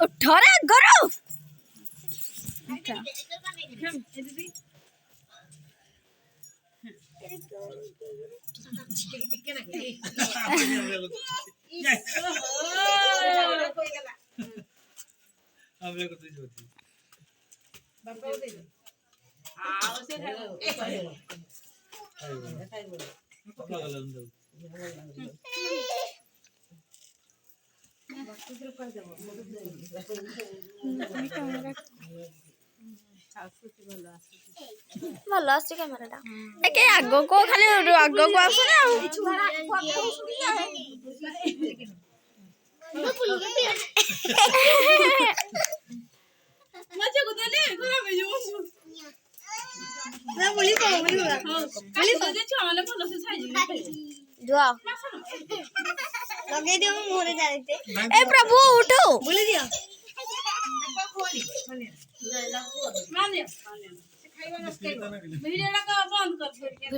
उठरे गरो भल आस कैमेरा आग को खाली आग को आस ए प्रभु उठो